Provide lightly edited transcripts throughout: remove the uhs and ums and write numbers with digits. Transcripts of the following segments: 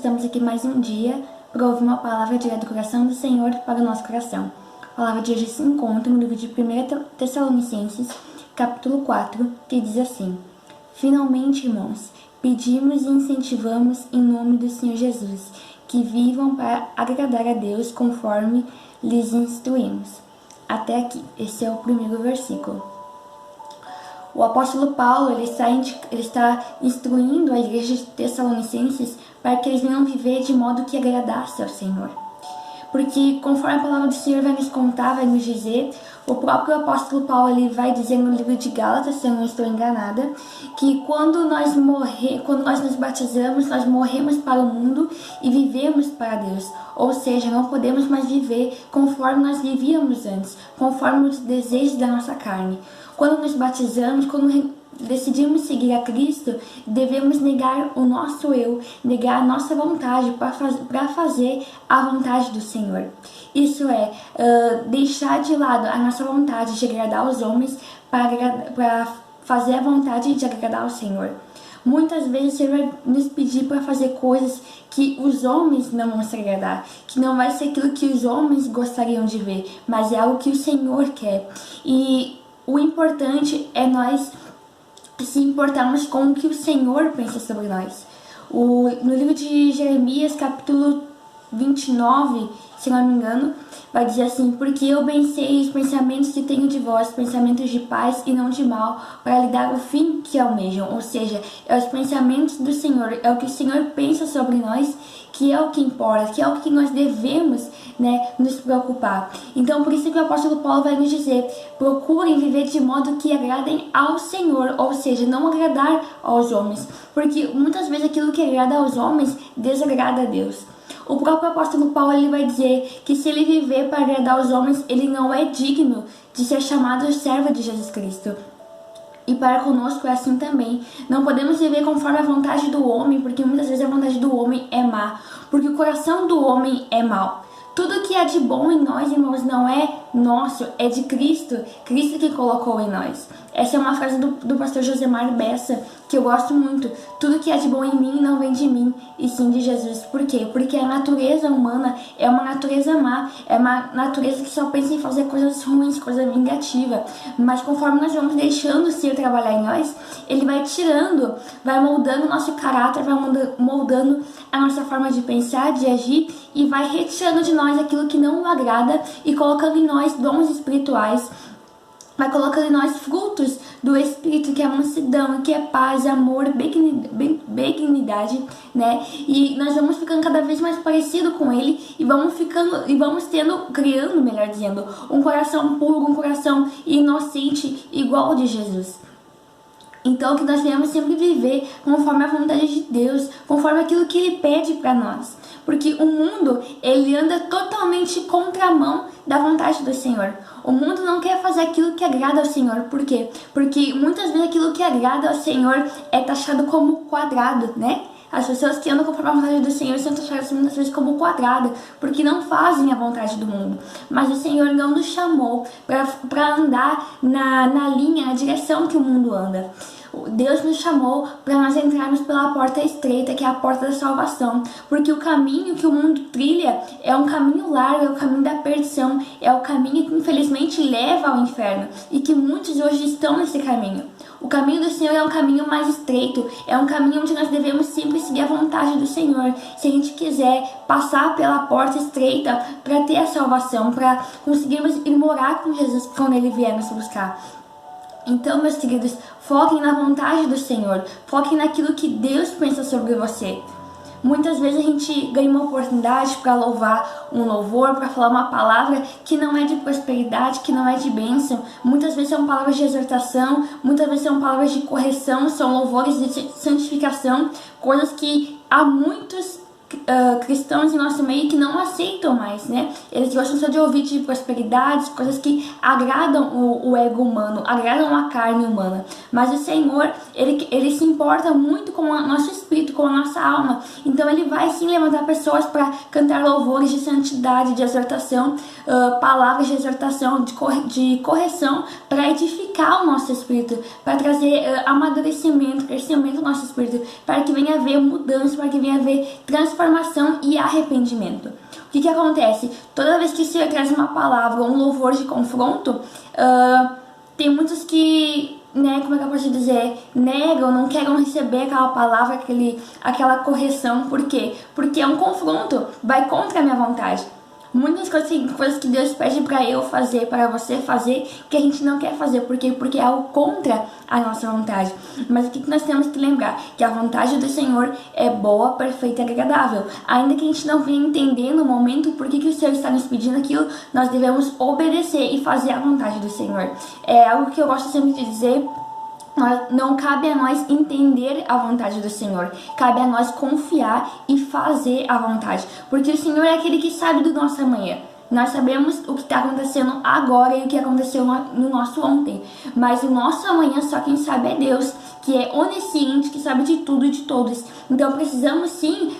estamos aqui mais um dia para ouvir uma palavra direta do coração do Senhor para o nosso coração. A palavra de hoje se encontra no livro de 1 Tessalonicenses, capítulo 4, que diz assim: Finalmente, irmãos, pedimos e incentivamos em nome do Senhor Jesus, que vivam para agradar a Deus conforme lhes instruímos. Até aqui, esse é o primeiro versículo. O apóstolo Paulo ele está instruindo a igreja de Tessalonicenses para que eles venham viver de modo que agradasse ao Senhor. Porque conforme a palavra do Senhor vai nos contar, vai nos dizer, o próprio apóstolo Paulo ele vai dizer no livro de Gálatas, se eu não estou enganada, que quando nós nos batizamos, nós morremos para o mundo e vivemos para Deus. Ou seja, não podemos mais viver conforme nós vivíamos antes, conforme os desejos da nossa carne. Quando nos batizamos, quando decidimos seguir a Cristo, devemos negar o nosso eu, negar a nossa vontade para fazer a vontade do Senhor. Isso é, deixar de lado a nossa vontade de agradar aos homens para fazer a vontade de agradar ao Senhor. Muitas vezes o Senhor vai nos pedir para fazer coisas que os homens não vão se agradar, que não vai ser aquilo que os homens gostariam de ver, mas é algo que o Senhor quer. E o importante é nós se importarmos com o que o Senhor pensa sobre nós. No livro de Jeremias, capítulo 29, se não me engano, vai dizer assim: Porque eu bem sei os pensamentos que tenho de vós, pensamentos de paz e não de mal, para lhe dar o fim que almejam. Ou seja, é os pensamentos do Senhor, é o que o Senhor pensa sobre nós, que é o que importa, que é o que nós devemos, nos preocupar. Então, por isso que o apóstolo Paulo vai nos dizer: procurem viver de modo que agradem ao Senhor, ou seja, não agradar aos homens, porque muitas vezes aquilo que agrada aos homens desagrada a Deus. O próprio apóstolo Paulo ele vai dizer que se ele viver para agradar os homens, ele não é digno de ser chamado servo de Jesus Cristo. E para conosco é assim também. Não podemos viver conforme a vontade do homem, porque muitas vezes a vontade do homem é má, porque o coração do homem é mau. Tudo que é de bom em nós, irmãos, não é nosso, é de Cristo. Cristo que colocou em nós. Essa é uma frase do pastor Josemar Bessa, que eu gosto muito. Tudo que é de bom em mim não vem de mim, e sim de Jesus. Por quê? Porque a natureza humana é uma natureza má, é uma natureza que só pensa em fazer coisas ruins, coisa vingativa. Mas conforme nós vamos deixando o Senhor trabalhar em nós, Ele vai tirando, vai moldando o nosso caráter, vai moldando a nossa forma de pensar, de agir, e vai retirando de nós aquilo que não o agrada e colocando em nós dons espirituais. Vai colocando em nós frutos do Espírito, que é mansidão, que é paz, amor, benignidade, E nós vamos ficando cada vez mais parecido com Ele e vamos criando, melhor dizendo, um coração puro, um coração inocente, igual ao de Jesus. Então, que nós venhamos sempre viver conforme a vontade de Deus, conforme aquilo que Ele pede para nós. Porque o mundo, ele anda totalmente contramão da vontade do Senhor. O mundo não quer fazer aquilo que agrada ao Senhor. Por quê? Porque muitas vezes aquilo que agrada ao Senhor é taxado como quadrado, As pessoas que andam conforme a vontade do Senhor são taxadas muitas vezes como quadrado, porque não fazem a vontade do mundo. Mas o Senhor não nos chamou para andar na linha, na direção que o mundo anda. Deus nos chamou para nós entrarmos pela porta estreita, que é a porta da salvação, porque o caminho que o mundo trilha é um caminho largo, é o caminho da perdição, é o caminho que infelizmente leva ao inferno, e que muitos hoje estão nesse caminho. O caminho do Senhor é um caminho mais estreito, é um caminho onde nós devemos sempre seguir a vontade do Senhor. Se a gente quiser passar pela porta estreita para ter a salvação, para conseguirmos ir morar com Jesus quando Ele vier nos buscar. Então, meus queridos, foquem na vontade do Senhor, foquem naquilo que Deus pensa sobre você. Muitas vezes a gente ganha uma oportunidade para louvar um louvor, para falar uma palavra que não é de prosperidade, que não é de bênção. Muitas vezes são palavras de exortação, muitas vezes são palavras de correção, são louvores de santificação, coisas que há muitos cristãos em nosso meio que não aceitam mais, Eles gostam só de ouvir de prosperidades, coisas que agradam o ego humano, agradam a carne humana. Mas o Senhor, ele se importa muito com o nosso espírito, com a nossa alma. Então Ele vai sim levantar pessoas para cantar louvores de santidade, de exortação, palavras de exortação, de correção, para edificar o nosso espírito, para trazer amadurecimento, crescimento no nosso espírito, para que venha haver mudança, para que venha haver transformação transformação e arrependimento. O que acontece? Toda vez que o Senhor traz uma palavra, um louvor de confronto, tem muitos que, né, como é que eu posso dizer, negam, não querem receber aquela palavra, aquela correção. Por quê? Porque é um confronto, vai contra a minha vontade. Muitas coisas que Deus pede para eu fazer, para você fazer, que a gente não quer fazer. Por quê? Porque é algo contra a nossa vontade. Mas o que nós temos que lembrar? Que a vontade do Senhor é boa, perfeita e agradável. Ainda que a gente não venha entender no momento por que o Senhor está nos pedindo aquilo, nós devemos obedecer e fazer a vontade do Senhor. É algo que eu gosto sempre de dizer. Não cabe a nós entender a vontade do Senhor, cabe a nós confiar e fazer a vontade, porque o Senhor é aquele que sabe do nosso amanhã. Nós sabemos o que está acontecendo agora e o que aconteceu no nosso ontem, mas o nosso amanhã só quem sabe é Deus, que é onisciente, que sabe de tudo e de todos. Então precisamos sim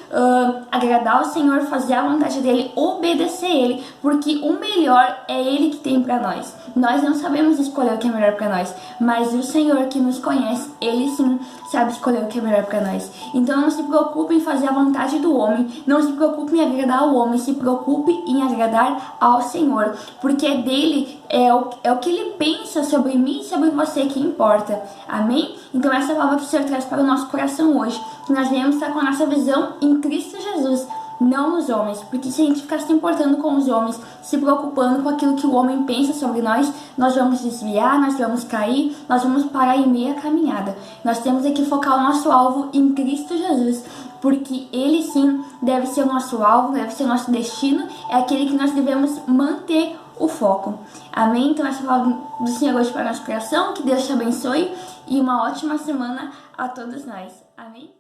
agradar o Senhor, fazer a vontade dele, obedecer ele, porque o melhor é ele que tem para nós. Nós não sabemos escolher o que é melhor para nós, mas o Senhor que nos conhece, ele sim sabe escolher o que é melhor para nós. Então não se preocupe em fazer a vontade do homem, não se preocupe em agradar o homem, se preocupe em agradar ao Senhor, porque dele é o que ele pensa sobre mim e sobre você que importa. Amém? Então essa é a palavra que o Senhor traz para o nosso coração hoje, que nós venhamos estar com a nossa visão em Cristo Jesus, não nos homens, porque se a gente ficar se importando com os homens, se preocupando com aquilo que o homem pensa sobre nós vamos desviar, nós vamos cair, nós vamos parar em meia caminhada. Nós temos que focar o nosso alvo em Cristo Jesus, porque ele sim deve ser o nosso alvo, deve ser o nosso destino, é aquele que nós devemos manter o foco. Amém? Então essa palavra do Senhor hoje para o nosso coração, que Deus te abençoe e uma ótima semana a todos nós. Amém?